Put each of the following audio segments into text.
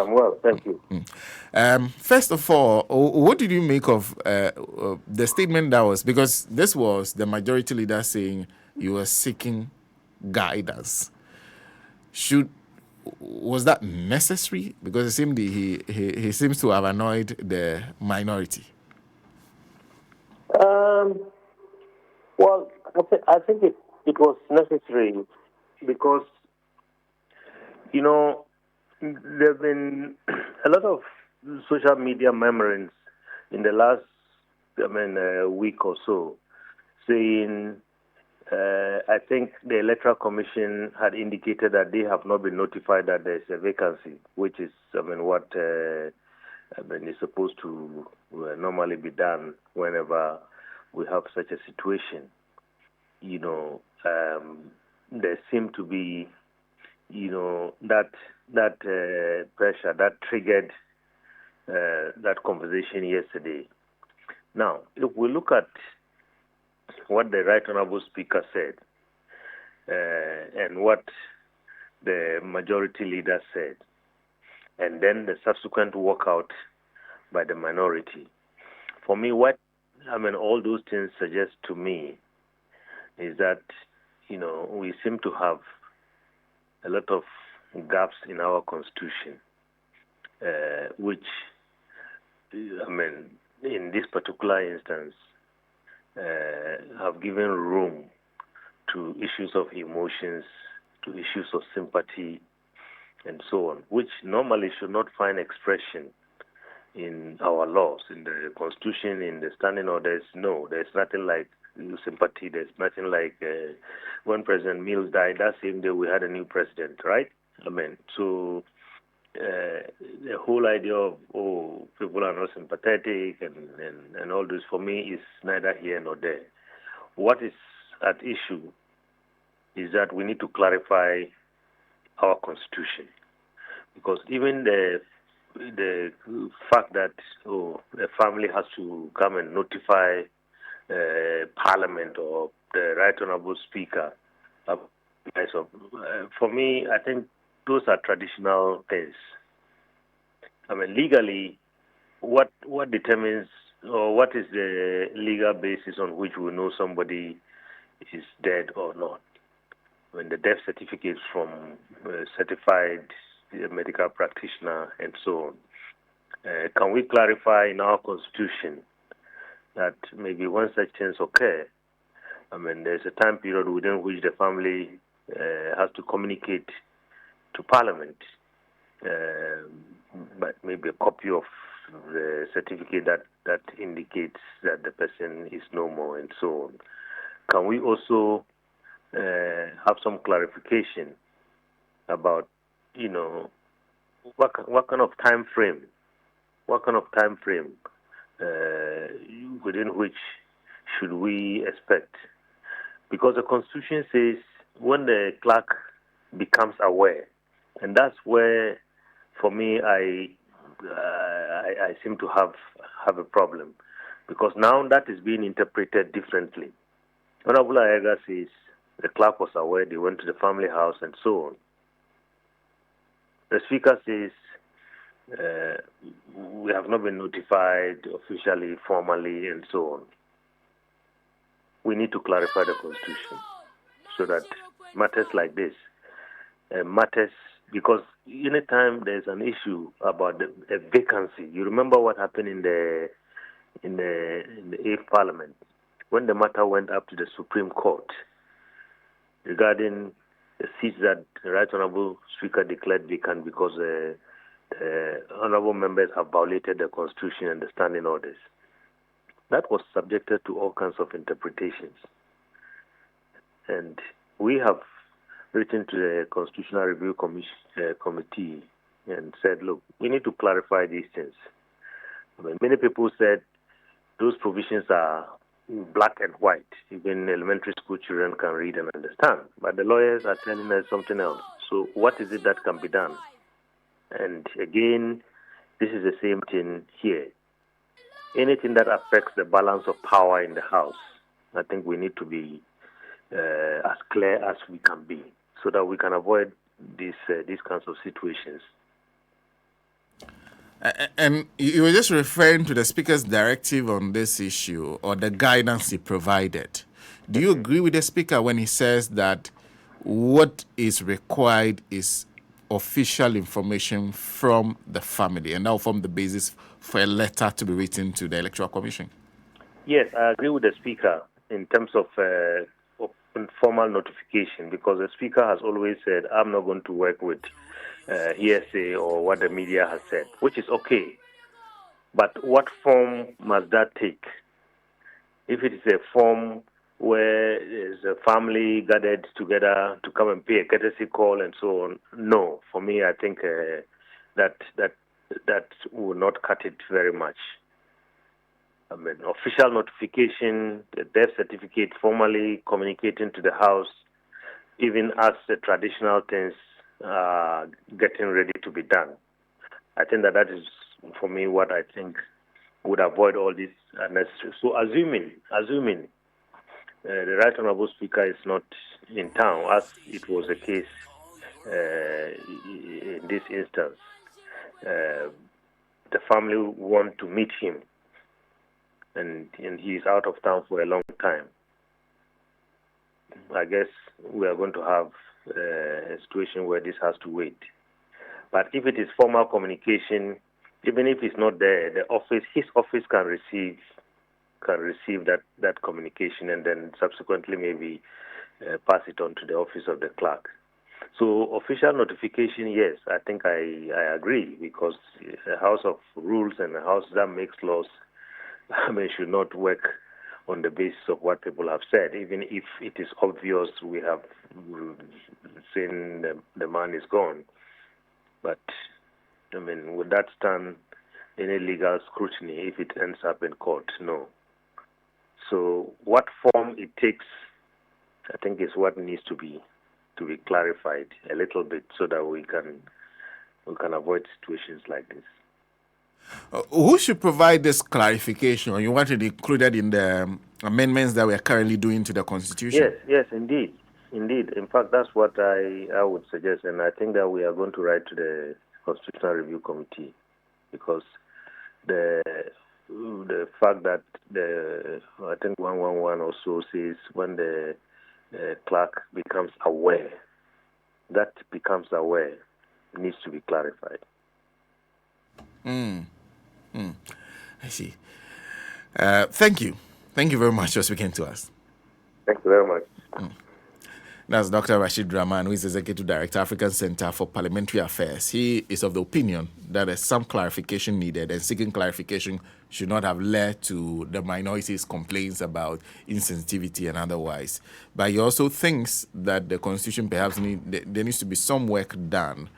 I'm well, thank you. First of all, what did you make of the statement that was, because this was the majority leader saying you were seeking guidance. Was that necessary? Because it seemed he seems to have annoyed the minority. Um, well, I think it was necessary because, you know, there have been a lot of social media murmurings in the last, week or so, saying I think the Electoral Commission had indicated that they have not been notified that there's a vacancy, which is, what is supposed to normally be done whenever we have such a situation. There seemed to be, that pressure that triggered that conversation yesterday. Now, if we look at what the Right Honorable Speaker said and what the majority leader said, and then the subsequent walkout by the minority, for me, all those things suggest to me is that, we seem to have a lot of gaps in our constitution, which, in this particular instance, have given room to issues of emotions, to issues of sympathy, and so on, which normally should not find expression in our laws, in the Constitution, in the standing orders. No, there's nothing like sympathy. There's nothing like when President Mills died, that same day we had a new president, right? So the whole idea of, people are not sympathetic and all this, for me, is neither here nor there. What is at issue is that we need to clarify our Constitution, because even the fact that a family has to come and notify Parliament or the Right Honorable Speaker, for me, I think those are traditional things. Legally, what determines, or what is the legal basis on which we know somebody is dead or not? When the death certificates from a certified medical practitioner and so on. Can we clarify in our Constitution that maybe when such things occur, there's a time period within which the family has to communicate to Parliament, but maybe a copy of the certificate that indicates that the person is no more and so on. Can we also have some clarification about, what kind of time frame within which should we expect? Because the Constitution says when the clerk becomes aware, and that's where, for me, I seem to have a problem, because now that is being interpreted differently. Honorable Ayega says the clerk was aware, they went to the family house and so on. The Speaker says we have not been notified officially, formally, and so on. We need to clarify the Constitution so that matters like this matters, because anytime there's an issue about a vacancy, you remember what happened in the 8th Parliament when the matter went up to the Supreme Court regarding the seats that the Right Honorable Speaker declared vacant because honorable members have violated the Constitution and the standing orders. That was subjected to all kinds of interpretations. And we have written to the Constitutional Review Committee and said, look, we need to clarify these things. Many people said those provisions are black and white. Even elementary school children can read and understand. But the lawyers are telling us something else. So what is it that can be done? And again, this is the same thing here. Anything that affects the balance of power in the House, I think we need to be as clear as we can be, so that we can avoid these kinds of situations. And you were just referring to the Speaker's directive on this issue or the guidance he provided. Do you agree with the Speaker when he says that what is required is official information from the family, and that will form the basis for a letter to be written to the Electoral Commission? Yes, I agree with the Speaker in terms of formal notification, because the Speaker has always said, I'm not going to work with hearsay or what the media has said, which is okay. But what form must that take? If it is a form where there's a family gathered together to come and pay a courtesy call and so on, no. For me, I think that will not cut it very much. I mean, official notification, the death certificate, formally communicating to the House, even as the traditional things are getting ready to be done. I think that is, for me, what I think would avoid all this unnecessary. So assuming the Right Honorable Speaker is not in town, as it was the case in this instance, the family want to meet him, and he is out of town for a long time. I guess we are going to have a situation where this has to wait. But if it is formal communication, even if it's not there, his office can receive that communication, and then subsequently maybe pass it on to the office of the clerk. So official notification, yes, I think I agree, because a house of rules and a house that makes laws, should not work on the basis of what people have said, even if it is obvious we have seen the man is gone. But, would that stand any legal scrutiny if it ends up in court? No. So what form it takes, I think, is what needs to be clarified a little bit, so that we can avoid situations like this. Who should provide this clarification, or you want it included in the amendments that we are currently doing to the Constitution? Yes, indeed. In fact, that's what I would suggest, and I think that we are going to write to the Constitutional Review Committee, because the fact that I think 111 also says when the clerk becomes aware, needs to be clarified. I see. Thank you very much for speaking to us. Thank you very much. That's Dr. Rashid Draman, who is Executive Director, African Center for Parliamentary Affairs. He is of the opinion that there's some clarification needed, and seeking clarification should not have led to the minority's complaints about insensitivity and otherwise. But he also thinks that the Constitution perhaps there needs to be some work done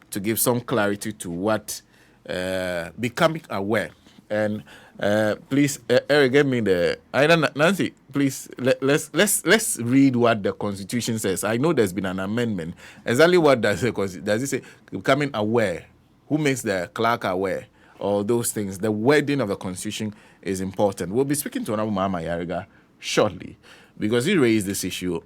to give some clarity to what becoming aware. And please, Eric, give me Nancy. Please, let's read what the Constitution says. I know there's been an amendment. Exactly what does it say? Becoming aware. Who makes the clerk aware? All those things. The wording of the Constitution is important. We'll be speaking to Honorable Mahama Yariga shortly, because he raised this issue